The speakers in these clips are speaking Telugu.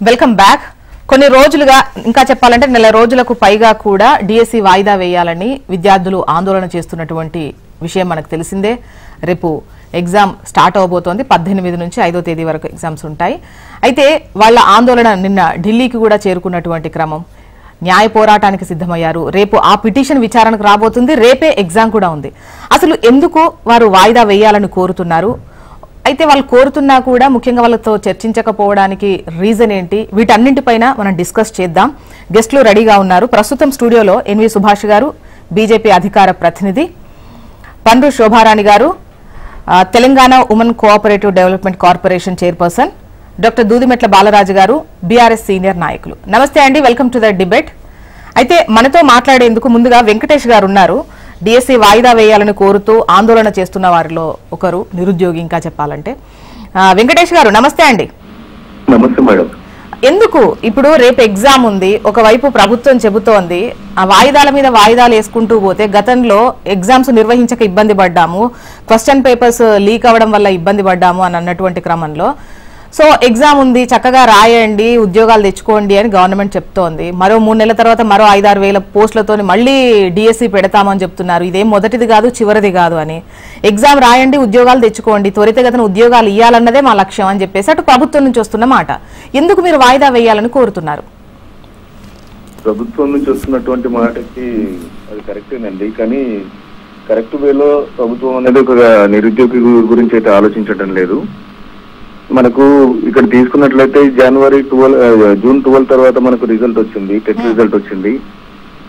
Welcome back. కొన్ని రోజులుగా ఇంకా చెప్పాలంటే నెల రోజులకు పైగా కూడా డిఎస్సి వాయిదా వేయాలని విద్యార్థులు ఆందోళన చేస్తున్నటువంటి విషయం మనకు తెలిసిందే. రేపు ఎగ్జామ్ స్టార్ట్ అవబోతోంది. 18 నుంచి 5వ తేదీ వరకు ఎగ్జామ్స్ ఉంటాయి. అయితే వాళ్ళ ఆందోళన నిన్న ఢిల్లీకి కూడా చేరుకున్నటువంటి క్రమం. న్యాయ పోరాటానికి సిద్ధమయ్యారు. రేపు ఆ పిటిషన్ విచారణకు రాబోతుంది. రేపే ఎగ్జామ్ కూడా ఉంది. అసలు ఎందుకు వారు వాయిదా వేయాలని కోరుతున్నారు? అయితే వాళ్ళు కోరుతున్నా కూడా ముఖ్యంగా వాళ్ళతో చర్చించకపోవడానికి రీజన్ ఏంటి? వీటన్నింటిపైన మనం డిస్కస్ చేద్దాం. గెస్టులు రెడీగా ఉన్నారు. ప్రస్తుతం స్టూడియోలో ఎన్వి సుభాష్ గారు, బీజేపీ అధికార ప్రతినిధి, పండ్రు శోభారాణి గారు, Telangana women cooperative development corporation chairperson, doctor Dudimetla Balaraju గారు, బీఆర్ఎస్ సీనియర్ నాయకులు. నమస్తే అండి, వెల్కమ్ టు ద డిబేట్. అయితే మనతో మాట్లాడేందుకు ముందుగా వెంకటేష్ గారు ఉన్నారు. డిఎస్సి వాయిదా వేయాలని కోరుతూ ఆందోళన చేస్తున్న వారిలో ఒకరు, నిరుద్యోగి ఇంకా చెప్పాలంటే. వెంకటేష్ గారు నమస్తే అండి. నమస్తే మేడం. ఎందుకు ఇప్పుడు రేపు ఎగ్జామ్ ఉంది, ఒకవైపు ప్రభుత్వం చెబుతోంది ఆ వాయిదాల మీద వాయిదాలు వేసుకుంటూ పోతే గతంలో ఎగ్జామ్స్ నిర్వహించక ఇబ్బంది పడ్డాము, క్వశ్చన్ పేపర్స్ లీక్ అవ్వడం వల్ల ఇబ్బంది పడ్డాము అని అన్నటువంటి క్రమంలో సో ఎగ్జామ్ ఉంది, చక్కగా రాయండి, ఉద్యోగాలు తెచ్చుకోండి అని గవర్నమెంట్ చెప్తోంది. మరో 3 నెలల తర్వాత మరో 5-6 వేల పోస్టులతో మళ్ళీ డిఎస్సి పెడతామని చెప్తున్నారు. ఇదేం మొదటిది కాదు, చివరిది కాదు అని. ఎగ్జామ్ రాయండి, ఉద్యోగాలు తెచ్చుకోండి, త్వరితగతిన ఉద్యోగాలు ఇవ్వాలన్నదే మా లక్ష్యం అని చెప్పేసి అటు ప్రభుత్వం నుంచి వస్తున్న మాట. ఎందుకు మీరు వాయిదా వేయాలని కోరుతున్నారు? ప్రభుత్వం నుంచి వస్తున్నటువంటి మాటకి అది కరెక్టేనండి. కానీ కరెక్ట్ వేలో ప్రభుత్వం అనేది ఒక నిరుద్యోగి గురించి అయితే ఆలోచించడం లేదు. మనకు ఇక్కడ తీసుకున్నట్లయితే జూన్ 12 తర్వాత మనకు రిజల్ట్ వచ్చింది, టెట్ రిజల్ట్ వచ్చింది.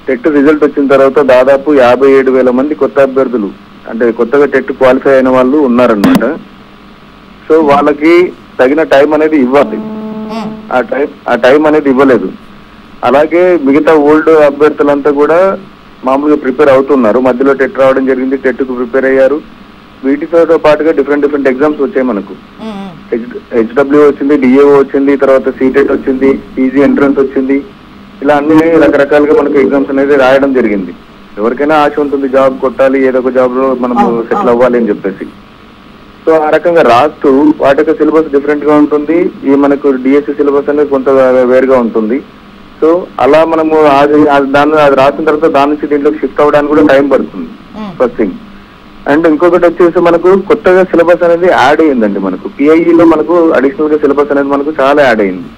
టెట్ రిజల్ట్ వచ్చిన తర్వాత దాదాపు 57,000 మంది కొత్త అభ్యర్థులు, అంటే కొత్తగా టెట్ క్వాలిఫై అయిన వాళ్ళు ఉన్నారనమాట. సో వాళ్ళకి తగిన టైం అనేది ఇవ్వాలి. ఆ టైం అనేది ఇవ్వలేదు. అలాగే మిగతా ఓల్డ్ అభ్యర్థులంతా కూడా మామూలుగా ప్రిపేర్ అవుతున్నారు. మధ్యలో టెట్ రావడం జరిగింది, టెట్ కు ప్రిపేర్ అయ్యారు. వీటితో పాటుగా డిఫరెంట్ ఎగ్జామ్స్ వచ్చాయి మనకు. హెచ్డబ్ల్యూ వచ్చింది, డిఏఓ వచ్చింది, తర్వాత సీటెట్ వచ్చింది, పీజీ ఎంట్రన్స్ వచ్చింది. ఇలా అన్ని రకరకాలుగా మనకు ఎగ్జామ్స్ అనేది రాయడం జరిగింది. ఎవరికైనా ఆశ ఉంటుంది, జాబ్ కొట్టాలి, ఏదో ఒక జాబ్ లో మనము సెటిల్ అవ్వాలి అని చెప్పేసి. సో ఆ రకంగా రాస్తూ వాటి యొక్క సిలబస్ డిఫరెంట్ గా ఉంటుంది. ఈ మనకు డిఎస్సి సిలబస్ అనేది కొంత వేరుగా ఉంటుంది. సో అలా మనము అది రాసిన తర్వాత దాని నుంచి దీంట్లోకి షిఫ్ట్ అవ్వడానికి కూడా టైం పడుతుంది, ఫస్ట్ థింగ్. అండ్ ఇంకొకటి వచ్చేసి మనకు కొత్తగా సిలబస్ అనేది యాడ్ అయ్యిందండి. మనకు పిఐఈలో మనకు అడిషనల్ గా సిలబస్ అనేది మనకు చాలా యాడ్ అయింది.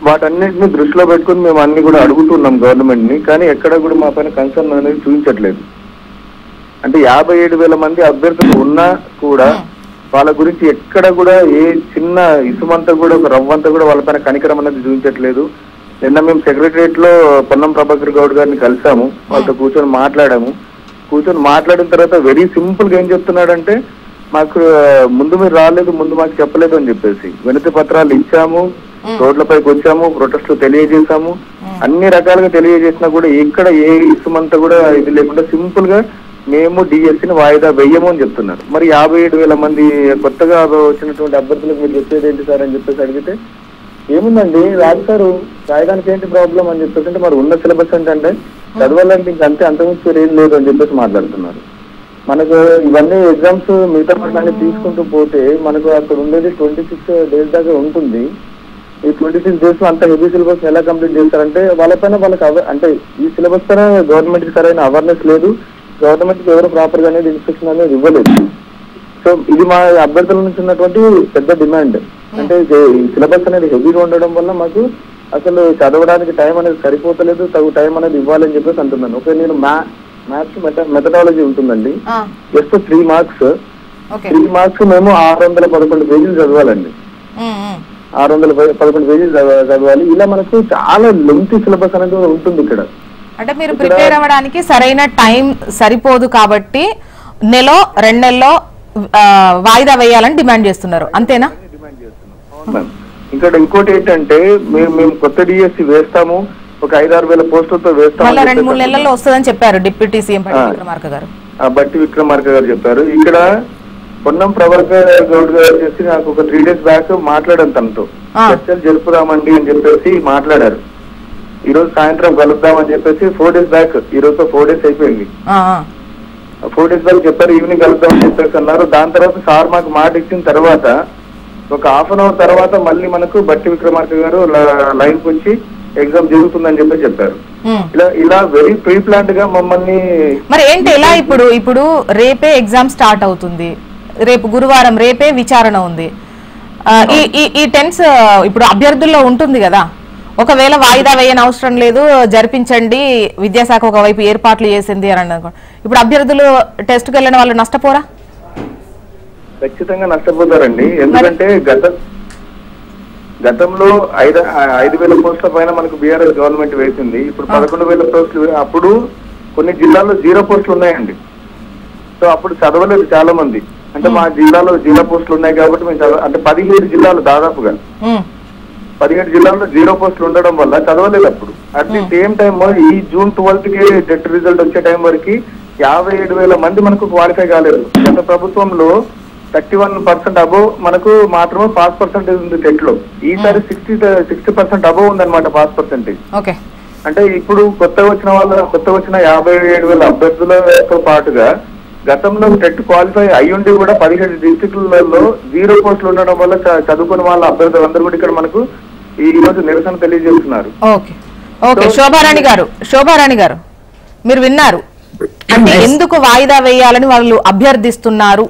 వాటన్నిటిని దృష్టిలో పెట్టుకుని మేము అన్ని కూడా అడుగుతున్నాం గవర్నమెంట్ ని. కానీ ఎక్కడ కూడా మా పైన కన్సర్న్ అనేది చూపించట్లేదు. అంటే 57,000 మంది అభ్యర్థులు ఉన్నా కూడా వాళ్ళ గురించి ఎక్కడ కూడా ఏ చిన్న ఇసుమంతా కూడా, ఒక రవ్వంతా కూడా వాళ్ళ పైన కనికరం అనేది చూపించట్లేదు. నిన్న మేము సెక్రటరియట్ లో పొన్నం ప్రభాకర్ గౌడ్ గారిని కలిసాము, వాళ్ళతో కూర్చొని మాట్లాడిన తర్వాత వెరీ సింపుల్ గా ఏం చెప్తున్నాడంటే, మాకు ముందు మీరు రాలేదు, ముందు మాకు చెప్పలేదు అని చెప్పేసి వినతి పత్రాలు ఇచ్చాము, రోడ్లపైకి వచ్చాము, ప్రొటెస్ట్లు తెలియజేశాము, అన్ని రకాలుగా తెలియజేసినా కూడా ఇక్కడ ఏ ఇసుమంతా కూడా ఇది లేకుండా సింపుల్ గా మేము డిఎస్సిని వాయిదా వెయ్యము అని చెప్తున్నారు. మరి 57,000 మంది కొత్తగా వచ్చినటువంటి అభ్యర్థులకు మీరు చెప్పేది ఏంటి సార్ అని చెప్పేసి అడిగితే, ఏముందండి రాస్తారు, రాయడానికి ఏంటి ప్రాబ్లం అని చెప్పేసి అంటే, మరి ఉన్న సిలబస్ ఏంటంటే చదవాలంటే ఇంకంతే, అంతకుమించి ఏం లేదు అని చెప్పేసి మాట్లాడుతున్నారు. మనకు ఇవన్నీ ఎగ్జామ్స్ మిగతా పట్ల తీసుకుంటూ పోతే మనకు అక్కడ ఉండేది 26 days దాకా ఉంటుంది. ఈ 26 days లో అంత హెవీ సిలబస్ ఎలా కంప్లీట్ చేస్తారంటే వాళ్ళపైన వాళ్ళకి అంటే ఈ సిలబస్ పైన గవర్నమెంట్ కి సరైన అవేర్నెస్ లేదు, గవర్నమెంట్ కి ఎవరు ప్రాపర్ గా అనేది ఇన్స్ట్రక్షన్ అనేది ఇవ్వలేదు. సో ఇది మా అభ్యర్థుల నుంచి ఉన్నటువంటి పెద్ద డిమాండ్. అంటే ఈ సిలబస్ అనేది హెవీగా ఉండడం వల్ల మాకు అసలు చదవడానికి టైం అనేది సరిపోతలేదు, తగు టైం అనేది ఇవ్వాలని చెప్పేసి అంటున్నాను. ఓకే, నేను మ్యాథ్స్ మెథడాలజీ ఉంటుందండి, జస్ట్ 3 మార్క్స్ మేము 611 పేజీలు చదవాలండి. 611 పేజీలు చదవాలి. ఇలా మనకు చాలా లెంగ్తీ సిలబస్ అనేది ఉంటుంది ఇక్కడ. అంటే మీరు ప్రిపేర్ అవ్వడానికి సరైన టైం సరిపోదు కాబట్టి 1-2 నెలల్లో వాయిదా వేయాలని డిమాండ్ చేస్తున్నారు, అంతేనా? ఇక్కడ ఇంకోటి ఏంటంటే, మేము కొత్త డిఎస్సి వేస్తాము, ఒక 5-6 వేల పోస్టులతో వేస్తాము, 2-3 నెలల్లో వస్తుందని చెప్పారు డిప్యూటీ సీఎం బట్టి విక్రమార్క గారు చెప్పారు. ఇక్కడ పొన్నం ప్రభాకర్ గౌడ్ గారు వచ్చేసి నాకు ఒక 3 days బ్యాక్ మాట్లాడాను, తనతో చర్చలు జరుపుదామండి అని చెప్పేసి మాట్లాడారు. ఈ రోజు సాయంత్రం కలుద్దామని చెప్పేసి 4 days బ్యాక్, ఈ రోజుతో 4 days అయిపోయింది. 4 days బ్యాక్ చెప్పారు, ఈవినింగ్ కలుద్దామని చెప్పేసి అన్నారు. దాని తర్వాత సార్ మాకు మాట ఇచ్చిన తర్వాత ఒక హాఫ్ అన్ అవర్ తర్వాత మళ్ళీ మనకు బట్టి విక్రమార్క గారు లైన్ కి వచ్చి ఎగ్జామ్ జరుగుతుందని చెప్పారు. ఇలా వెరీ ప్రీ ప్లాన్డ్ గా మమ్మల్ని. మరి ఏంటి ఎలా ఇప్పుడు రేపే ఎగ్జామ్ స్టార్ట్ అవుతుంది, రేపు గురువారం, రేపే విచారణ ఉంది. ఈ టెన్స్ ఇప్పుడు అభ్యర్థుల్లో ఉంటుంది కదా, ఒకవేళ వాయిదా వేయని అవసరం లేదు, జరిపించండి, విద్యాశాఖ ఒకవైపు ఏర్పాట్లు చేసింది అని అనుకోండి, ఇప్పుడు అభ్యర్థులు టెస్ట్కి వెళ్ళిన వాళ్ళు నష్టపోరా? ఖచ్చితంగా నష్టపోతారండి. ఎందుకంటే గతంలో 5,000 పోస్టుల పైన మనకు బీఆర్ఎస్ గవర్నమెంట్ వేసింది. ఇప్పుడు 11,000 పోస్టులు. అప్పుడు కొన్ని జిల్లాల్లో 0 పోస్టులు ఉన్నాయండి. సో అప్పుడు చదవలేదు చాలా మంది. అంటే మా జిల్లాలో 0 పోస్టులు ఉన్నాయి కాబట్టి మేము అంటే 17 జిల్లాలు దాదాపుగా 17 జిల్లాల్లో 0 పోస్టులు ఉండడం వల్ల చదవలేదు అప్పుడు. అట్ ది సేమ్ టైమ్ ఈ జూన్ 12th కి టెట్ రిజల్ట్ వచ్చే టైం వరకు 57,000 మంది మనకు క్వాలిఫై కాలేదు. గత ప్రభుత్వంలో 31% అబోవ్ మనకు మాత్రమే పాస్ పర్సెంటేజ్ ఉంది టెట్ లో. ఈసారి 60% అబోవ్ ఉందన్నమాట పాస్ పర్సెంటేజ్. అంటే ఇప్పుడు కొత్తగా వచ్చిన 57,000 అభ్యర్థులతో పాటుగా గతంలో టెట్ క్వాలిఫై అయ్యుండి కూడా 17 డిస్ట్రిక్ట్లలో 0 పోస్టులు ఉండడం వల్ల చదువుకున్న వాళ్ళ అభ్యర్థులందరూ కూడా ఇక్కడ మనకు ఈ రోజు నిరసన తెలియజేస్తున్నారు. శోభారాణి గారు మీరు విన్నారు అంటే ఎందుకు వాయిదా వేయాలని వాళ్ళు అభ్యర్థిస్తున్నారు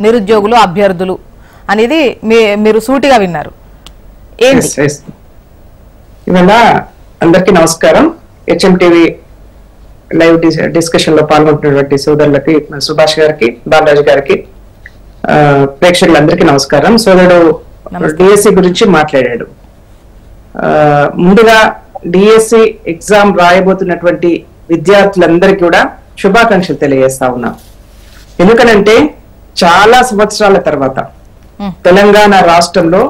నిరుద్యోగులు అభ్యర్థులు అనేది మీరు సూటిగా విన్నారు. ఇవాళ అందరికీ నమస్కారం. HMTV లైవ్ డిస్కషన్ లో పాల్గొంటున్నటువంటి సోదరులకి, సుభాష్ గారికి, బాలరాజు గారికి, ప్రేక్షకులందరికీ నమస్కారం. సోదరుడు డిఎస్సి గురించి మాట్లాడాడు. ముందుగా డిఎస్సి ఎగ్జామ్ రాయబోతున్నటువంటి విద్యార్థులందరికీ కూడా శుభాకాంక్షలు తెలియజేస్తా ఉన్నాం. ఎందుకనంటే చాలా సంవత్సరాల తర్వాత తెలంగాణ రాష్ట్రంలో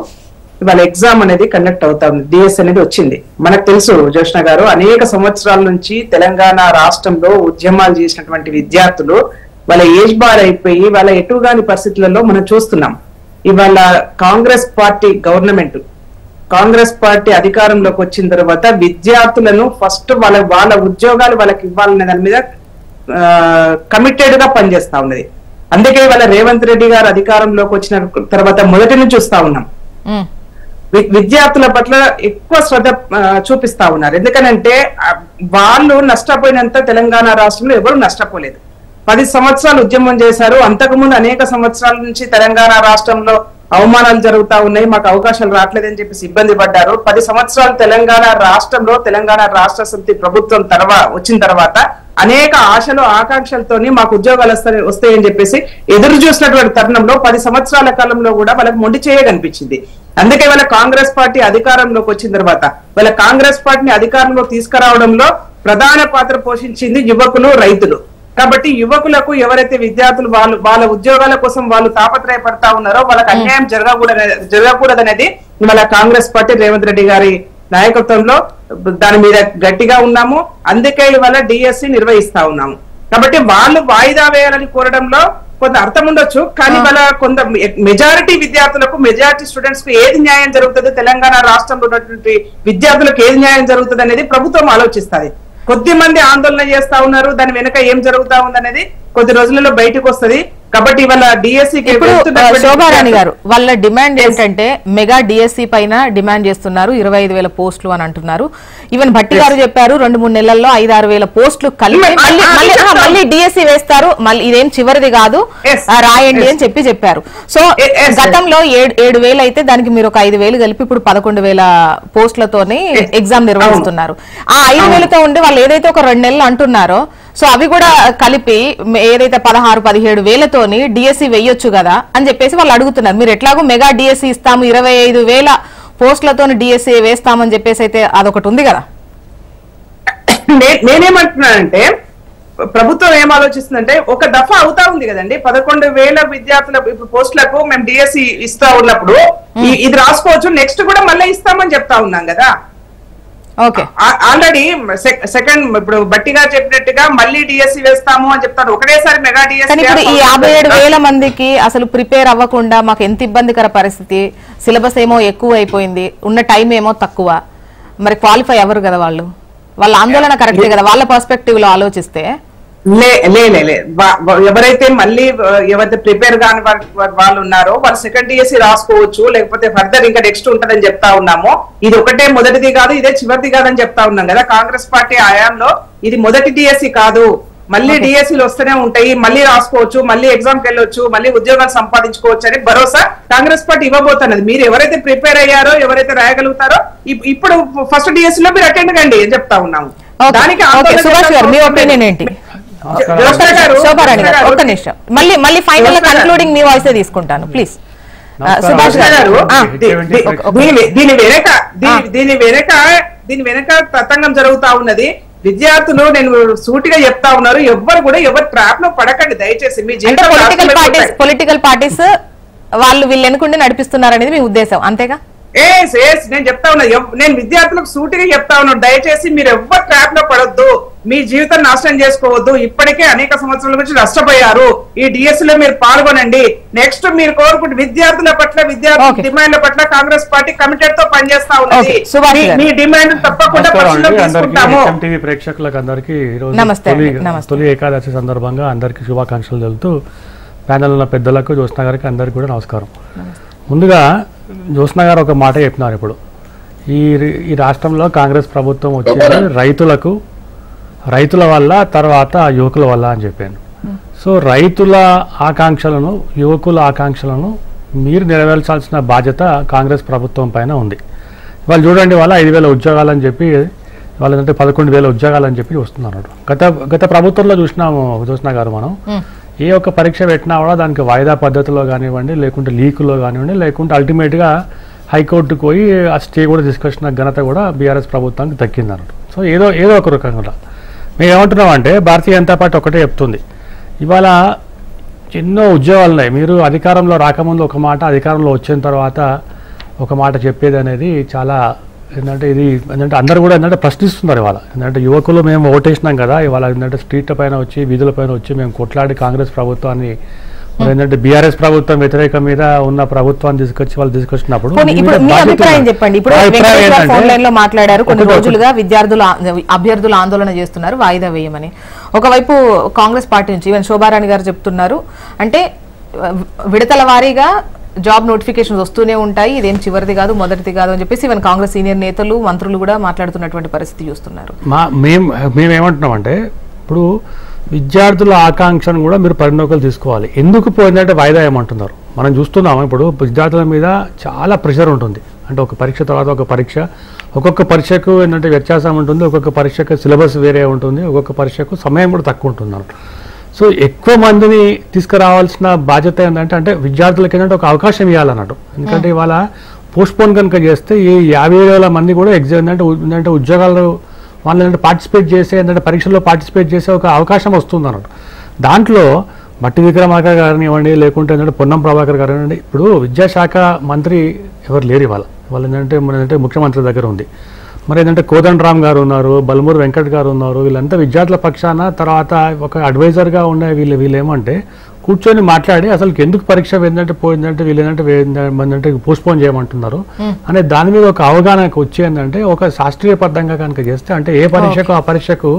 ఇవాళ ఎగ్జామ్ అనేది కండక్ట్ అవుతా ఉంది. డిఎస్ అనేది వచ్చింది. మనకు తెలుసు జోష్ణ గారు, అనేక సంవత్సరాల నుంచి తెలంగాణ రాష్ట్రంలో ఉద్యమాలు చేసినటువంటి విద్యార్థులు వాళ్ళ ఏజ్ బార్ అయిపోయి వాళ్ళ ఎటుగాని పరిస్థితులలో మనం చూస్తున్నాం. ఇవాళ కాంగ్రెస్ పార్టీ అధికారంలోకి వచ్చిన తర్వాత విద్యార్థులను ఫస్ట్ వాళ్ళ ఉద్యోగాలు వాళ్ళకి ఇవ్వాలనే దాని మీద కమిటెడ్ గా పనిచేస్తా ఉన్నది. అందుకే వాళ్ళ రేవంత్ రెడ్డి గారు అధికారంలోకి వచ్చిన తర్వాత మొదటి నుంచి చూస్తా ఉన్నాం విద్యార్థుల పట్ల ఎక్కువ శ్రద్ధ చూపిస్తా ఉన్నారు. ఎందుకనంటే వాళ్ళు నష్టపోయినంత తెలంగాణ రాష్ట్రంలో ఎవరు నష్టపోలేదు. 10 సంవత్సరాలు ఉద్యమం చేశారు. అంతకుముందు అనేక సంవత్సరాల నుంచి తెలంగాణ రాష్ట్రంలో అవమానాలు జరుగుతా ఉన్నాయి, మాకు అవకాశాలు రావట్లేదని చెప్పేసి ఇబ్బంది పడ్డారు. 10 సంవత్సరాలు తెలంగాణ రాష్ట్రంలో తెలంగాణ రాష్ట్ర సమితి ప్రభుత్వం వచ్చిన తర్వాత అనేక ఆశలు ఆకాంక్షలతోని మాకు ఉద్యోగాలు వస్తాయని చెప్పేసి ఎదురు చూసినటువంటి తరుణంలో 10 సంవత్సరాల కాలంలో కూడా వాళ్ళకి మొండి చేయగనిపించింది. అందుకే వాళ్ళ కాంగ్రెస్ పార్టీ అధికారంలోకి వచ్చిన తర్వాత వాళ్ళ కాంగ్రెస్ పార్టీని అధికారంలో తీసుకురావడంలో ప్రధాన పాత్ర పోషించింది యువకులు, రైతులు. కాబట్టి యువకులకు ఎవరైతే విద్యార్థులు వాళ్ళ ఉద్యోగాల కోసం వాళ్ళు తాపత్రయపడతా ఉన్నారో వాళ్ళకి అన్యాయం జరగకూడదనేది వాళ్ళ కాంగ్రెస్ పార్టీ రేవంత్ రెడ్డి గారి నాయకత్వంలో దాని మీద గట్టిగా ఉన్నాము. అందుకే ఇవాళ డిఎస్సి నిర్వహిస్తా ఉన్నాము. కాబట్టి వాళ్ళు వాయిదా వేయాలని కోరడంలో కొంత అర్థం ఉండొచ్చు, కానీ వాళ్ళ కొంత మెజారిటీ విద్యార్థులకు, మెజారిటీ స్టూడెంట్స్ కు ఏది న్యాయం జరుగుతుంది, తెలంగాణ రాష్ట్రంలో ఉన్నటువంటి విద్యార్థులకు ఏది న్యాయం జరుగుతుంది అనేది ప్రభుత్వం ఆలోచిస్తుంది. కొద్ది మంది ఆందోళన చేస్తా ఉన్నారు, దాని వెనుక ఏం జరుగుతా ఉందనేది కొద్ది రోజులలో బయటకు వస్తుంది. కాబట్టి వాళ్ళ డిఎస్సి శోభారాణి గారు వాళ్ళ డిమాండ్ ఏంటంటే మెగా డిఎస్సి పైన డిమాండ్ చేస్తున్నారు. 25,000 పోస్టులు అని అంటున్నారు. ఈవెన్ భట్టి గారు చెప్పారు 2-3 నెలల్లో 5-6,000 పోస్టులు కలిపి మళ్ళీ డిఎస్సి వేస్తారు, మళ్ళీ ఇదేం చివరిది కాదు, రాయండి అని చెప్పారు. సో గతంలో 7,000 అయితే దానికి మీరు ఒక 5,000 కలిపి ఇప్పుడు 11,000 పోస్టులతోనే ఎగ్జామ్ నిర్వహిస్తున్నారు. ఆ 5,000తో ఉండి వాళ్ళు ఏదైతే ఒక 2 నెలలు అంటున్నారో సో అవి కూడా కలిపి ఏదైతే 16-17,000తోని డిఎస్సి వేయొచ్చు కదా అని చెప్పేసి వాళ్ళు అడుగుతున్నారు. మీరు ఎట్లాగో మెగా డిఎస్సి ఇస్తాము 25,000 పోస్టులతో డిఎస్సి వేస్తామని చెప్పేసి అయితే అదొకటి ఉంది కదా. నేనేమంటున్నానంటే ప్రభుత్వం ఏం ఆలోచిస్తుందంటే ఒక దఫా అవుతా ఉంది కదండి, 11,000 విద్యార్థుల పోస్టులకు మేము డిఎస్సి ఇస్తా ఉన్నప్పుడు ఇది రాసుకోవచ్చు, నెక్స్ట్ కూడా మళ్ళీ ఇస్తామని చెప్తా ఉన్నాం కదా. ఆల్రెడీ సెకండ్ ఇప్పుడు బట్టిగా చెప్పినట్టుగా మళ్ళీ డిఎస్సి వేస్తాము అని చెప్తారు, ఒకటేసారి మెగా డిఎస్సి. ఇప్పుడు ఈ 57,000 మందికి అసలు ప్రిపేర్ అవ్వకుండా మాకు ఎంత ఇబ్బందికర పరిస్థితి, సిలబస్ ఏమో ఎక్కువ అయిపోయింది, ఉన్న టైం ఏమో తక్కువ, మరి క్వాలిఫై అవ్వరు కదా వాళ్ళ ఆందోళన కరెక్టే కదా వాళ్ళ పర్స్పెక్టివ్ లో ఆలోచిస్తే. ఎవరైతే మళ్ళీ ఎవరైతే ప్రిపేర్ కాని వాళ్ళు ఉన్నారో వాళ్ళు సెకండ్ డిఎస్సి రాసుకోవచ్చు, లేకపోతే ఫర్దర్ ఇంకా నెక్స్ట్ ఉంటదని చెప్తా ఉన్నాము. ఇది ఒకటే మొదటిది కాదు, ఇదే చివరిది కాదని చెప్తా ఉన్నాం కదా. కాంగ్రెస్ పార్టీ హయాంలో ఇది మొదటి డిఎస్సి కాదు, మళ్ళీ డిఎస్సీలు వస్తూనే ఉంటాయి, మళ్ళీ రాసుకోవచ్చు, మళ్ళీ ఎగ్జామ్కి వెళ్ళొచ్చు, మళ్ళీ ఉద్యోగాలు సంపాదించుకోవచ్చు అని భరోసా కాంగ్రెస్ పార్టీ ఇవ్వబోతున్నది. మీరు ఎవరైతే ప్రిపేర్ అయ్యారో, ఎవరైతే రాయగలుగుతారో ఇప్పుడు ఫస్ట్ డిఎస్సీ లో మీరు అటెండ్ కండి అని చెప్తా ఉన్నాము. దానికి సుభాష్ గారు మీ ఒపీనియన్ ఏంటి? శోభారాణి గారు ఒక్క నిమిషం, మళ్ళీ ఫైనల్ కన్క్లూడింగ్ మీ వాయిస్ తీసుకుంటాను ప్లీజ్. సుభాష్ గారు దీని వెనక తతంగం జరుగుతా ఉన్నది. విద్యార్థులు నేను సూటిగా చెప్తా ఉన్నారు, ఎవరు ట్రాప్ లో పడకండి దయచేసి. మీ పొలిటికల్ పార్టీస్ వాళ్ళు వీళ్ళు ఎన్నుకుండి నడిపిస్తున్నారు అనేది మీ ఉద్దేశం అంతేగా? నేను చెప్తా ఉన్నా, నేను విద్యార్థులకు సూటిగా చెప్తా ఉన్నాను, దయచేసి మీరు ఎవరు ట్రాప్ లో పడొద్దు, మీ జీవితం నాశనం చేసుకోవద్దు. ఇప్పటికే అనేక సంవత్సరాల గురించి నష్టపోయారు, ఈ డిఎస్సీ లో మీరు పాల్గొనండి. నెక్స్ట్ మీరు కోరుకుంటే విద్యార్థుల పట్ల, విద్యార్థుల డిమాండ్ల పట్ల కాంగ్రెస్ పార్టీ కమిటెడ్ తో పనిచేస్తా ఉన్నది. మీ డిమాండ్ తప్పకుండా తీసుకుంటాము. ప్రేక్షకులకు అందరికీ తొలి ఏకాదశి సందర్భంగా అందరికీ శుభాకాంక్షలు తెలుపుతూ ప్యానెల్ ఉన్న పెద్దలకు, జ్యోత్స్న గారికి అందరికీ కూడా నమస్కారం. ముందుగా జ్యోత్స్న గారు ఒక మాట చెప్పినారు, ఇప్పుడు ఈ రాష్ట్రంలో కాంగ్రెస్ ప్రభుత్వం వచ్చేది రైతుల వల్ల, తర్వాత యువకుల వల్ల అని చెప్పాను. సో రైతుల ఆకాంక్షలను, యువకుల ఆకాంక్షలను మీరు నెరవేర్చాల్సిన బాధ్యత కాంగ్రెస్ ప్రభుత్వం పైన ఉంది. వాళ్ళు చూడండి, వాళ్ళ 5,000 ఉద్యోగాలని చెప్పి, వాళ్ళంటే 11,000 ఉద్యోగాలని చెప్పి వస్తున్నారు. గత ప్రభుత్వంలో చూసినాము జ్యోత్స్న గారు, మనం ఏ ఒక్క పరీక్ష పెట్టినా కూడా దానికి వాయిదా పద్ధతిలో కానివ్వండి, లేకుంటే లీకులో కానివ్వండి, లేకుంటే అల్టిమేట్గా హైకోర్టుకు పోయి ఆ స్టే కూడా తీసుకొచ్చిన ఘనత కూడా బీఆర్ఎస్ ప్రభుత్వానికి దక్కిందన్నట్టు. సో ఏదో ఒక రకంగా మేము ఏమంటున్నామంటే, భారతీయ జనతా పార్టీ ఒకటే చెప్తుంది, ఇవాళ ఎన్నో ఉద్యోగాలు ఉన్నాయి. మీరు అధికారంలో రాకముందు ఒక మాట, అధికారంలో వచ్చిన తర్వాత ఒక మాట చెప్పేది అనేది చాలా ఏంటంటే అందరూ కూడా ఏంటంటే ప్రశ్నిస్తున్నారు ఇవాళ. ఎందుకంటే యువకులు మేము ఓటేసినాం కదా, ఇవాళ ఏంటంటే స్ట్రీట్ల పైన వచ్చి, వీధుల పైన వచ్చి మేము కొట్లాడి కాంగ్రెస్ ప్రభుత్వాన్ని, ఏంటంటే బీఆర్ఎస్ ప్రభుత్వం వ్యతిరేకం మీద ఉన్న ప్రభుత్వాన్ని తీసుకొచ్చినప్పుడు చెప్పండి. ఇప్పుడు మాట్లాడారు, కొన్ని రోజులుగా అభ్యర్థులు ఆందోళన చేస్తున్నారు వాయిదా వేయమని. ఒకవైపు కాంగ్రెస్ పార్టీ నుంచి ఈవెన్ శోభారాణి గారు చెప్తున్నారు, అంటే విడతల వారీగా జాబ్ నోటిఫికేషన్స్ వస్తూనే ఉంటాయి, ఇదేం చివరిది కాదు, మొదటిది కాదు అని చెప్పేసి ఈవెన్ కాంగ్రెస్ సీనియర్ నేతలు, మంత్రులు కూడా మాట్లాడుతున్నటువంటి పరిస్థితి చూస్తున్నారు. మేమేమంటున్నామంటే, ఇప్పుడు విద్యార్థుల ఆకాంక్షను కూడా మీరు పరిణోకలు తీసుకోవాలి. ఎందుకు పోయిందంటే వాయిదా ఏమంటున్నారు మనం చూస్తున్నాము. ఇప్పుడు విద్యార్థుల మీద చాలా ప్రెషర్ ఉంటుంది. అంటే ఒక పరీక్ష తర్వాత ఒక పరీక్ష, ఒక్కొక్క పరీక్షకు ఏంటంటే వ్యత్యాసం ఉంటుంది, ఒక్కొక్క పరీక్షకు సిలబస్ వేరే ఉంటుంది, ఒక్కొక్క పరీక్షకు సమయం కూడా తక్కువ ఉంటుంది అన్నట్టు. సో ఎక్కువ మందిని తీసుకురావాల్సిన బాధ్యత ఏంటంటే, అంటే విద్యార్థులకి ఏంటంటే ఒక అవకాశం ఇవ్వాలన్నట్టు. ఎందుకంటే ఇవాళ పోస్ట్పోన్ కనుక చేస్తే ఈ 50,000 మంది కూడా ఎగ్జామ్ ఏంటంటే ఉద్యోగాలు వాళ్ళు ఏంటంటే పార్టిసిపేట్ చేసే, ఏంటంటే పరీక్షల్లో పార్టిసిపేట్ చేసే ఒక అవకాశం వస్తుంది అన్నట్టు. దాంట్లో మట్టి విక్రమార్క గారిని ఇవ్వండి, లేకుంటే ఏంటంటే పొన్నం ప్రభాకర్ గారు ఇవ్వండి. ఇప్పుడు విద్యాశాఖ మంత్రి ఎవరు లేరు ఇవాళ, వాళ్ళు ఏంటంటే ముఖ్యమంత్రి దగ్గర ఉంది. మరి ఏంటంటే కోదండరామ్ గారు ఉన్నారు, బల్మూరు వెంకట్ గారు ఉన్నారు, వీళ్ళంతా విద్యార్థుల పక్షాన, తర్వాత ఒక అడ్వైజర్గా ఉండే వీళ్ళు ఏమంటే కూర్చొని మాట్లాడి అసలు ఎందుకు పరీక్ష పోయిందంటే వీళ్ళు ఏంటంటే పోస్ట్పోన్ చేయమంటున్నారు అనే దాని మీద ఒక అవగాహనకు వచ్చి ఏంటంటే ఒక శాస్త్రీయబద్ధంగా కనుక చేస్తే, అంటే ఏ పరీక్షకు ఆ పరీక్షకు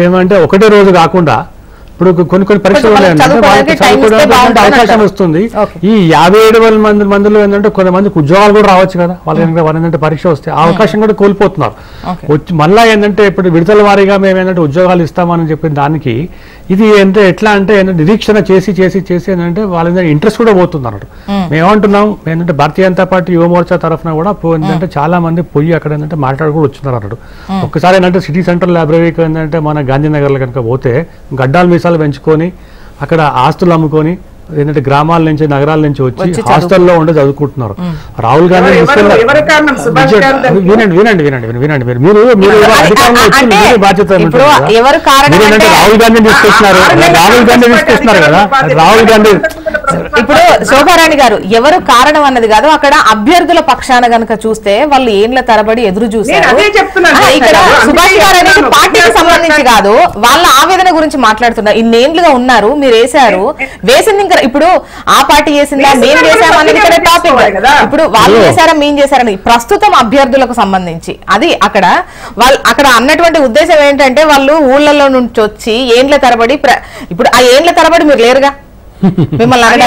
ఏమంటే ఒకటే రోజు కాకుండా, ఇప్పుడు కొన్ని పరీక్షలు ఉన్నాయంటే అవకాశం వస్తుంది. ఈ 57,000 మందిలో ఏంటంటే కొంతమందికి ఉద్యోగాలు కూడా రావచ్చు కదా, వాళ్ళకి ఏంటంటే పరీక్ష వస్తే ఆ అవకాశం కూడా కోల్పోతున్నారు. మళ్ళా ఏంటంటే ఇప్పుడు విడతల వారీగా మేము ఏంటంటే ఉద్యోగాలు ఇస్తామని చెప్పిన దానికి ఇది అంటే ఎట్లా అంటే నిరీక్షణ చేసి ఏంటంటే వాళ్ళ ఇంట్రెస్ట్ కూడా పోతుంది అన్నట్టు. మేమంటున్నాం ఏంటంటే భారతీయ జనతా పార్టీ యువ మోర్చా తరఫున కూడా ఏంటంటే చాలా మంది పోయి అక్కడ ఏంటంటే మాట్లాడు కూడా వచ్చినారు అన్నట్టు. ఒక్కసారి ఏంటంటే సిటీ సెంట్రల్ లైబ్రరీకి ఏంటంటే మన గాంధీనగర్లో కనుక పోతే గడ్డాల మీసాలు పెంచుకొని అక్కడ ఆస్తులు అమ్ముకొని ఏంటంటే గ్రామాల నుంచి, నగరాల నుంచి వచ్చి హాస్టల్లో ఉండి చదువుకుంటున్నారు. రాహుల్ గాంధీ వినండి మీరు అధికారంలో వచ్చి బాధ్యత రాహుల్ గాంధీ తీసుకొస్తున్నారు కదా, రాహుల్ గాంధీ ఇప్పుడు శోభారాణి గారు ఎవరు కారణం అన్నది కాదు, అక్కడ అభ్యర్థుల పక్షాన గనక చూస్తే వాళ్ళు ఏండ్ల తరబడి ఎదురు చూశారు. ఇక్కడ సుభాష్ గారు అనేది పార్టీకి సంబంధించి కాదు, వాళ్ళ ఆవేదన గురించి మాట్లాడుతున్నారు. ఇన్నేళ్లుగా ఉన్నారు, మీరు వేశారు, వేసింది ఇంకా ఇప్పుడు ఆ పార్టీ చేసిందా మేము చేశామా అనేది ఇక్కడ టాపిక్. ఇప్పుడు వాళ్ళు చేశారా మేము చేశారని ప్రస్తుతం అభ్యర్థులకు సంబంధించి అది అక్కడ వాళ్ళు అక్కడ అన్నటువంటి ఉద్దేశం ఏంటంటే వాళ్ళు ఊళ్ళలో నుంచి వచ్చి ఏండ్ల తరబడి ఇప్పుడు ఆ ఏండ్ల తరబడి మీరు లేరుగా మిమ్మల్ని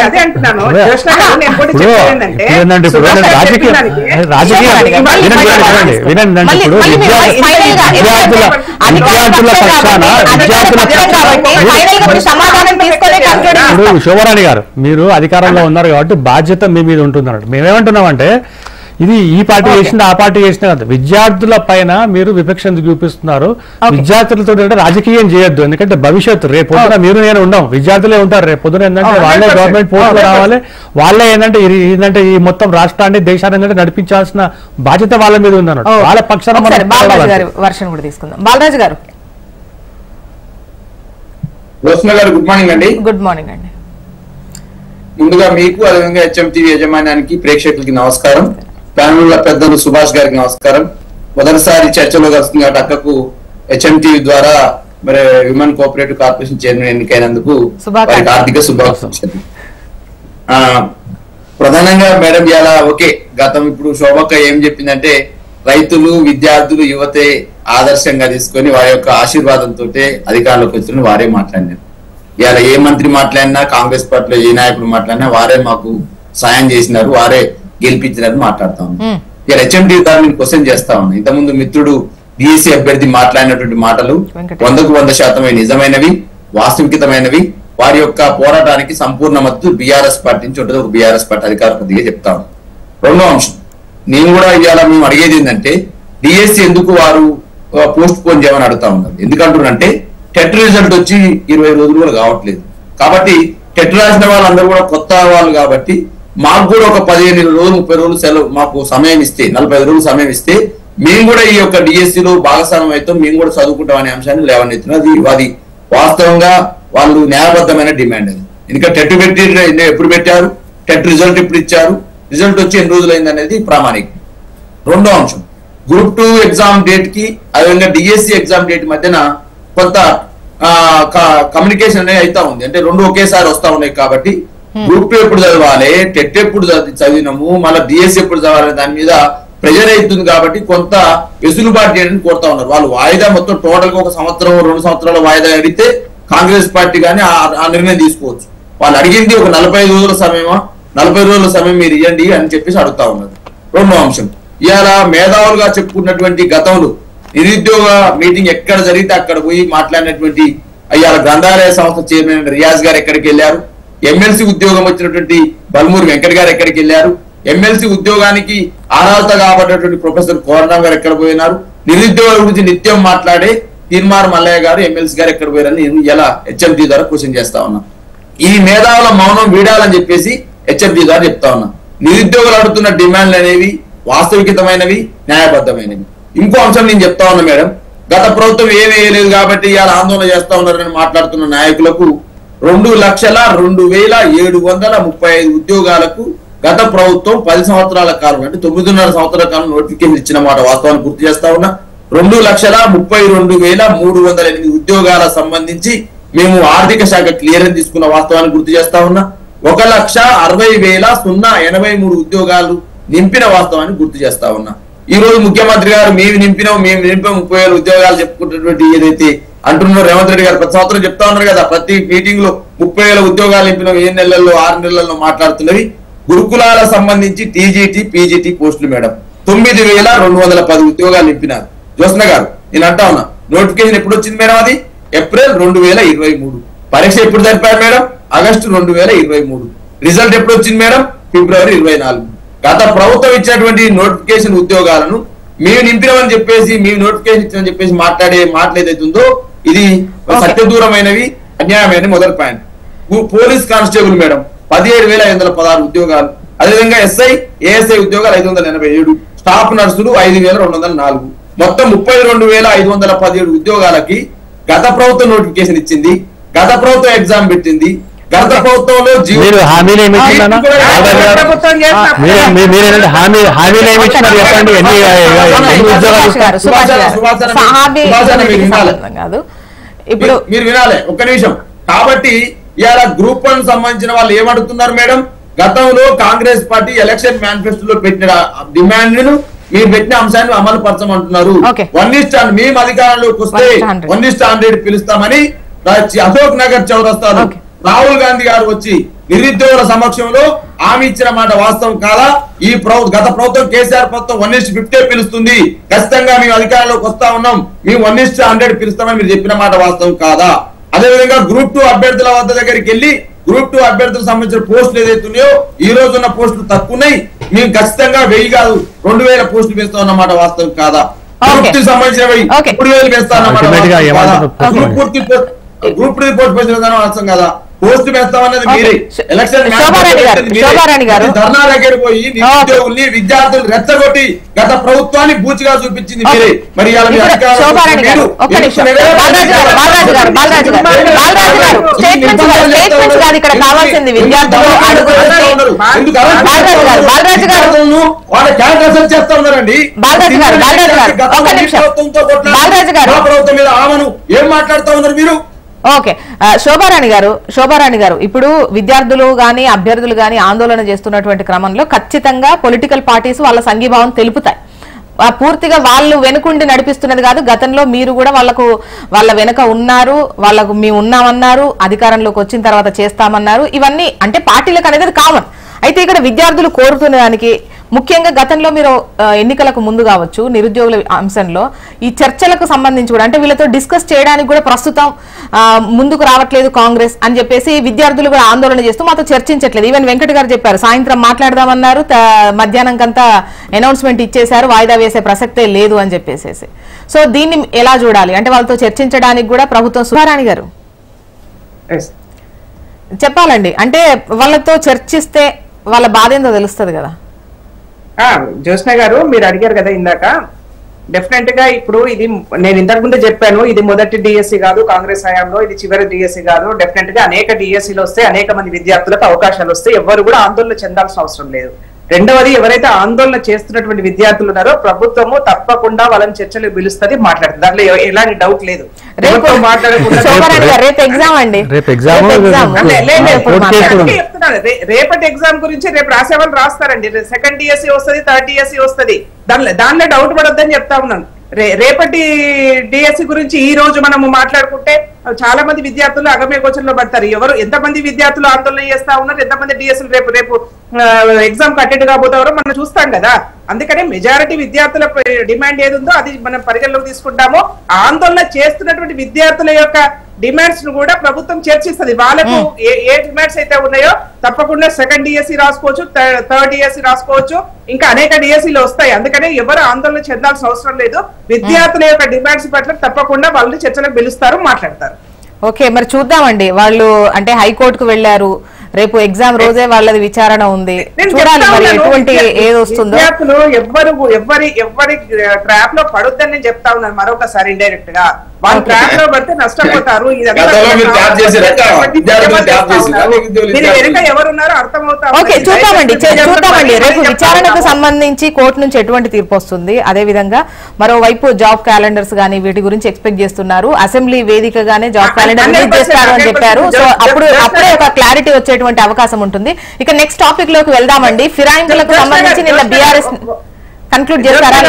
శోభరాణి గారు మీరు అధికారంలో ఉన్నారు కాబట్టి బాధ్యత మీ మీద ఉంటుంది అన్నట్టు. మేమేమంటున్నామంటే ఇది ఈ పార్టీ చేసింది ఆ పార్టీ చేసిన కాదు, విద్యార్థుల పైన మీరు వివక్ష చూపిస్తున్నారు. విద్యార్థులతో రాజకీయం చేయొద్దు, ఎందుకంటే భవిష్యత్తు రేపు పొద్దున మీరు నేను ఉండం, విద్యార్థులే ఉంటారు. రేపు పొద్దున ఏంటంటే వాళ్ళే గవర్నమెంట్ పోస్టులు రావాలి, వాళ్ళే ఏంటంటే ఈ మొత్తం రాష్ట్రాన్ని దేశాన్ని ఏంటంటే నడిపించాల్సిన బాధ్యత వాళ్ళ మీద ఉంది అన్నట్టు. వాళ్ళ పక్షాన వర్షం కూడా తీసుకుందాం. బాలరాజు గారు గుడ్ మార్నింగ్ అండి. గుడ్ మార్నింగ్ అండి. ముందుగా మీకు అదేవిధంగా HMTV యాజమాన్యానికి ప్రేక్షకులకి నమస్కారం. ప్యానెల్ పెద్దలు సుభాష్ గారికి నమస్కారం. మొదటిసారి చర్చలో కలుస్తుంది కాబట్టి అక్కకు HMTV ద్వారా మరి విమెన్ కోఆపరేటివ్ కార్పొరేషన్ చైర్మన్ ఎన్నికైనందుకు వారికి ఆర్థిక శుభాకాంక్షలు. ప్రధానంగా మేడం ఇలా ఓకే గతం ఇప్పుడు శోభక్క ఏం చెప్పిందంటే రైతులు విద్యార్థులు యువతే ఆదర్శంగా తీసుకొని వారి యొక్క ఆశీర్వాదంతో అధికారంలోకి వచ్చిన వారే మాట్లాడినారు. ఇవాళ ఏ మంత్రి మాట్లాడినా కాంగ్రెస్ పార్టీలో ఏ నాయకుడు మాట్లాడినా వారే మాకు సాయం చేసినారు, వారే గెలిపించినారు మాట్లాడుతా ఉన్నాం. ఇలా HMTV ద్వారా నేను క్వశ్చన్ చేస్తా ఉన్నాను. ఇంతకుముందు మిత్రుడు DSC అభ్యర్థి మాట్లాడినటువంటి మాటలు 100% నిజమైనవి, వాస్తవికతమైనవి. వారి యొక్క పోరాటానికి సంపూర్ణ మద్దతు BRS పార్టీ నుంచి ఉంటుంది. ఒక BRS పార్టీ అధికార ప్రతిగా చెప్తా ఉన్నాను. రెండో అంశం నేను కూడా ఇవాళ మేము అడిగేది ఏంటంటే DSC ఎందుకు వారు పోస్ట్ పోన్ చేయమని అడుగుతా ఉన్నారు. ఎందుకంటున్నారంటే టెట్ రిజల్ట్ వచ్చి 20 రోజులు కూడా కావట్లేదు. కాబట్టి టెట్ రాసిన వాళ్ళందరూ కూడా కొత్త వాళ్ళు కాబట్టి మాకు కూడా ఒక 15 రోజులు 30 రోజులు సెలవు మాకు సమయం ఇస్తే 45 రోజులు సమయం ఇస్తే మేము కూడా ఈ యొక్క DSCలో భాగస్వామ్యం అయితే మేము కూడా చదువుకుంటాం అనే అంశాన్ని లేవనెత్తున్నారు. అది వాస్తవంగా వాళ్ళు న్యాయబద్ధమైన డిమాండ్ అది. ఎందుకంటే టెట్ పెట్టి ఎప్పుడు పెట్టారు, టెట్ రిజల్ట్ ఎప్పుడు ఇచ్చారు, రిజల్ట్ వచ్చి ఎన్ని రోజులు అయింది అనేది ప్రామాణికం. రెండో అంశం గ్రూప్ 2 ఎగ్జామ్ డేట్ కి అదేవిధంగా DSC ఎగ్జామ్ డేట్ మధ్యన కొంత కమ్యూనికేషన్ అనేది అవుతా ఉంది. అంటే రెండు ఒకేసారి వస్తా ఉన్నాయి కాబట్టి గ్రూప్ 2 ఎప్పుడు చదవాలి, టెట్ ఎప్పుడు చదివినాము, మళ్ళీ DSC ఎప్పుడు చదవాలి దాని మీద ప్రెజర్ అవుతుంది. కాబట్టి కొంత వెసులుబాటు చేయడానికి కోరుతా ఉన్నారు. వాళ్ళు వాయిదా మొత్తం టోటల్ గా 1 సంవత్సరం 2 సంవత్సరాల వాయిదా అడిగితే కాంగ్రెస్ పార్టీ కానీ ఆ నిర్ణయం తీసుకోవచ్చు. వాళ్ళు అడిగింది ఒక 45 రోజుల సమయమా, 40 రోజుల సమయం మీరు ఇవ్వండి అని చెప్పేసి అడుగుతా ఉన్నారు. రెండో అంశం ఇవాళ మేధావులుగా చెప్పుకున్నటువంటి గతంలో నిరుద్యోగ మీటింగ్ ఎక్కడ జరిగితే అక్కడ పోయి మాట్లాడినటువంటి ఇవాళ గ్రంథాలయ సంస్థ చైర్మన్ రియాజ్ గారు ఎక్కడికి వెళ్ళారు, ఎమ్మెల్సీ ఉద్యోగం వచ్చినటువంటి బల్మూరి వెంకట్ గారు ఎక్కడికి వెళ్ళారు, ఎమ్మెల్సీ ఉద్యోగానికి అర్హత కాబట్టినటువంటి ప్రొఫెసర్ కోరణం గారు ఎక్కడ పోయినారు, నిరుద్యోగుల గురించి నిత్యం మాట్లాడే తీర్మార్ మల్లయ్య గారు ఎమ్మెల్సీ గారు ఎక్కడ పోయారని నేను ఇలా HMTV ద్వారా క్వశ్చన్ చేస్తా ఉన్నా. ఈ మేధావుల మౌనం వీడాలని చెప్పేసి HMTV ద్వారా చెప్తా ఉన్నా. నిరుద్యోగులు అడుగుతున్న డిమాండ్లు అనేవి వాస్తవికతమైనవి, న్యాయబద్ధమైనవి. ఇంకో అంశం నేను చెప్తా ఉన్నా మేడం, గత ప్రభుత్వం ఏమీ వేయలేదు కాబట్టి ఇవాళ ఆందోళన చేస్తా ఉన్నారని మాట్లాడుతున్న నాయకులకు 2,02,735 ఉద్యోగాలకు గత ప్రభుత్వం 10 సంవత్సరాల కాలం అంటే 9.5 సంవత్సరాల కాలం నోటిఫికేషన్ ఇచ్చిన మాట వాస్తవాన్ని గుర్తు చేస్తా ఉన్నా. 2,32,308 ఉద్యోగాల సంబంధించి మేము ఆర్థిక శాఖ క్లియరెన్స్ తీసుకున్న వాస్తవాన్ని గుర్తు చేస్తా ఉన్నా. 1,60,083 ఉద్యోగాలు నింపిన వాస్తవాన్ని గుర్తు చేస్తా ఉన్నా. ఈ రోజు ముఖ్యమంత్రి గారు మేము నింపాం 30,000 ఉద్యోగాలు చెప్పుకున్నటువంటి ఏదైతే అంటున్నారు రేవంత్ రెడ్డి గారు ప్రతి సంవత్సరం చెప్తా ఉన్నారు కదా, ప్రతి మీటింగ్ లో 30,000 ఉద్యోగాలు నింపినాం 7 నెలల్లో 6 నెలల్లో మాట్లాడుతున్నవి. గురుకులాల సంబంధించి TGT PGT పోస్టులు మేడం 9,210 ఉద్యోగాలు నింపినారు. జ్యోత్స్న గారు నేను అంటా ఉన్నా నోటిఫికేషన్ ఎప్పుడు వచ్చింది మేడం, అది ఏప్రిల్ 2023. పరీక్ష ఎప్పుడు జరిపారు మేడం, ఆగస్టు 2023. రిజల్ట్ ఎప్పుడు వచ్చింది మేడం, ఫిబ్రవరి 24. గత ప్రభుత్వం ఇచ్చినటువంటి నోటిఫికేషన్ ఉద్యోగాలను మేము నింపినామని చెప్పేసి మేము నోటిఫికేషన్ ఇచ్చామని చెప్పేసి మాట్లాడే మాటలు ఏదైతుందో ఇది సత్యదూరమైనవి, అన్యాయమైన మొదటి పాయింట్. పోలీస్ కానిస్టేబుల్ మేడం 17,516 ఉద్యోగాలు, అదేవిధంగా SI ASI ఉద్యోగాలు 587, స్టాఫ్ నర్సులు 5,204, మొత్తం 32,517 ఉద్యోగాలకి గత ప్రభుత్వం నోటిఫికేషన్ ఇచ్చింది, గత ప్రభుత్వం ఎగ్జామ్ పెట్టింది. గత ప్రభుత్వంలో మీరు హామీలు ఏమి ఇచ్చిందన్నా? మీరేంటంటే హామీలు ఏమి ఇచ్చినారు చెప్పండి. ఎన్ని ఉద్యోగాలు కాదు ఇప్పుడు మీరు వినాలి ఒక్క నిమిషం. కాబట్టి ఇవాళ గ్రూప్ 1 సంబంధించిన వాళ్ళు ఏమడుగుతున్నారు మేడం? గతంలో కాంగ్రెస్ పార్టీ ఎలక్షన్ మేనిఫెస్టోలో పెట్టిన డిమాండ్ ను మీరు పెట్టిన అంశాన్ని అమలు పరచమంటున్నారు. 1:100 మేము అధికారంలోకి వస్తే 1:100 పిలుస్తామని అశోక్ నగర్ చౌరస్తాలో రాహుల్ గాంధీ గారు వచ్చి నిరుద్యోగుల సమక్షంలో హామీ ఇచ్చిన మాట వాస్తవం కాదా? ఈ గత ప్రభుత్వం కేసీఆర్ ప్రభుత్వం 1:50 పిలుస్తుంది, ఖచ్చితంగా మేము అధికారంలోకి వస్తా ఉన్నాం, మేము 1:100 పిలుస్తామని మీరు చెప్పిన మాట వాస్తవం కాదా? అదేవిధంగా గ్రూప్ 2 అభ్యర్థుల వద్ద దగ్గరికి వెళ్ళి గ్రూప్ 2 అభ్యర్థులకు సంబంధించిన పోస్టులు ఏదైతే ఉన్నాయో ఈ రోజు ఉన్న పోస్టులు తక్కువ ఉన్నాయి, మేము ఖచ్చితంగా 1000 కాదు 2000 పోస్టులు వేస్తాం అన్నమాట వాస్తవం కాదా? గ్రూప్ 2 సంబంధించినవి 3000 వేస్తా అన్నమాట గ్రూప్ 2 పోస్ట్ వేసిన వాస్తవం కదా? పోస్ట్ వేస్తామన్నది మీరే. ఎలక్షన్ ధర్నా దగ్గర పోయి నిరుద్యోగుల్ని విద్యార్థులు రెచ్చగొట్టి గత ప్రభుత్వాన్ని బూచిగా చూపించింది మీరే. మరి వాళ్ళ క్యారెక్టర్ చేస్తా ఉన్నారండి. ప్రభుత్వం మీద ఆమెను ఏం మాట్లాడుతా ఉన్నారు మీరు? ఓకే, శోభారాణి గారు ఇప్పుడు విద్యార్థులు గాని అభ్యర్థులు గాని ఆందోళన చేస్తున్నటువంటి క్రమంలో ఖచ్చితంగా పొలిటికల్ పార్టీస్ వాళ్ళ సంఘీభావం తెలుపుతాయి. పూర్తిగా వాళ్ళు వెనుకుండి నడిపిస్తున్నది కాదు. గతంలో మీరు కూడా వాళ్ళ వెనుక ఉన్నారు, వాళ్ళకు మేము ఉన్నామన్నారు, అధికారంలోకి వచ్చిన తర్వాత చేస్తామన్నారు. ఇవన్నీ అంటే పార్టీలకు అనేది కామన్. అయితే ఇక్కడ విద్యార్థులు కోరుతున్న దానికి ముఖ్యంగా గతంలో మీరు ఎన్నికలకు ముందు కావచ్చు నిరుద్యోగుల అంశంలో ఈ చర్చలకు సంబంధించి కూడా అంటే వీళ్ళతో డిస్కస్ చేయడానికి కూడా ప్రస్తుతం ముందుకు రావట్లేదు కాంగ్రెస్ అని చెప్పేసి విద్యార్థులు కూడా ఆందోళన చేస్తూ మాతో చర్చించట్లేదు. ఈవెన్ వెంకట్ గారు చెప్పారు సాయంత్రం మాట్లాడదామన్నారు, మధ్యాహ్నంకంతా అనౌన్స్మెంట్ ఇచ్చేశారు, వాయిదా వేసే ప్రసక్తే లేదు అని చెప్పేసి. సో దీన్ని ఎలా చూడాలి అంటే వాళ్ళతో చర్చించడానికి కూడా ప్రభుత్వం శోభారాణి గారు చెప్పాలండి. అంటే వాళ్ళతో చర్చిస్తే వాళ్ళ బాధ ఏందో తెలుస్తుంది కదా. జ్యోత్స్న గారు మీరు అడిగారు కదా ఇందాక, డెఫినెట్ గా ఇప్పుడు ఇది నేను ఇంతకు ముందే చెప్పాను, ఇది మొదటి డిఎస్సి కాదు కాంగ్రెస్ హయాంలో, ఇది చివరి డిఎస్సి కాదు. డెఫినెట్ గా అనేక డిఎస్సీలు వస్తాయి, అనేక మంది విద్యార్థులకు అవకాశాలు వస్తాయి, ఎవరు కూడా ఆందోళన చెందాల్సిన అవసరం లేదు. రెండవది ఎవరైతే ఆందోళన చేస్తున్నటువంటి విద్యార్థులు ఉన్నారో ప్రభుత్వము తప్పకుండా వాళ్ళని చర్చలకు పిలుస్తుంది, మాట్లాడుతుంది, దాంట్లో ఎలాంటి డౌట్ లేదు. రేపటి ఎగ్జామ్ గురించి రేపు రాసే వాళ్ళు రాస్తారండి. సెకండ్ డిఎస్సి వస్తుంది, థర్డ్ డిఎస్సి వస్తుంది, దానిలో డౌట్ పడొద్దని చెప్తా ఉన్నాను. రేపటి డిఎస్సి గురించి ఈ రోజు మనము మాట్లాడుకుంటే చాలా మంది విద్యార్థులు అగమ్య గోచరంలో పడతారు. ఎంతమంది విద్యార్థులు ఆందోళన చేస్తా ఉన్నారు, ఎంతమంది డిఎస్సీలు రేపు ఎగ్జామ్ అటెండ్ కాబోతారో మనం చూస్తాం కదా. అందుకనే మెజారిటీ విద్యార్థుల డిమాండ్ ఏది ఉందో అది మనం పరిగణలోకి తీసుకుంటాము. ఆందోళన చేస్తున్నటువంటి విద్యార్థుల యొక్క డిమాండ్స్ ను కూడా ప్రభుత్వం చర్చిస్తుంది. వాళ్ళకు ఏ డిమాండ్స్ అయితే ఉన్నాయో తప్పకుండా సెకండ్ డిఎస్సి రాసుకోవచ్చు, థర్డ్ డిఎస్సి రాసుకోవచ్చు, ఇంకా అనేక డిఎస్సీలు వస్తాయి. అందుకనే ఎవరు ఆందోళన చెందాల్సిన అవసరం లేదు. విద్యార్థుల యొక్క డిమాండ్స్ పట్ల తప్పకుండా వాళ్ళని చర్చలకు పిలుస్తారు, మాట్లాడతారు. ఓకే, మరి చూద్దామండి. వాళ్ళు అంటే హైకోర్టుకు వెళ్లారు, రేపు ఎగ్జామ్ రోజే వాళ్ళది విచారణ ఉంది, చూడాలి మరి ఎటువంటి ఏది వస్తుందో. విద్యార్థులు ఎవరి ట్రాప్ లో పడొద్దని నేను చెప్తా ఉన్నాను మరొకసారి ఇండైరెక్ట్ గా. వాళ్ళు ట్రాప్ లో పడితే నష్టపోతారు. ఎవరున్నారో అర్థమవుతా. ఓకే, చూద్దామండి. రేపు విచారణకు సంబంధించి కోర్టు నుంచి ఎటువంటి తీర్పు వస్తుంది. అదే విధంగా మరోవైపు జాబ్ క్యాలెండర్స్ గానీ వీటి గురించి ఎక్స్పెక్ట్ చేస్తున్నారు. అసెంబ్లీ వేదికగానే జాబ్ క్యాలెండర్ రిలీజ్ చేస్తారు అని చెప్పారు. సో అప్పుడే ఒక క్లారిటీ వచ్చేటువంటి అవకాశం ఉంటుంది. ఇక నెక్స్ట్ టాపిక్ లోకి వెళ్దామండి. ఫిరాయింపులకు సంబంధించి నిన్న బీఆర్ఎస్ కన్క్లూడ్ చేస్తారా?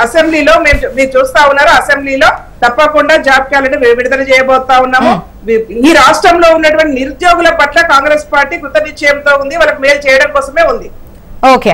అసెంబ్లీలో మీరు చూస్తా ఉన్నారు, అసెంబ్లీలో తప్పకుండా జాబ్ క్యాలెండర్ విడుదల చేయబోతా ఉన్నాము. ఈ రాష్ట్రంలో ఉన్నటువంటి నిరుద్యోగుల పట్ల కాంగ్రెస్ పార్టీ కృత నిశ్చయంతో ఉంది, వాళ్ళకి మేలు చేయడం కోసమే ఉంది. ఓకే.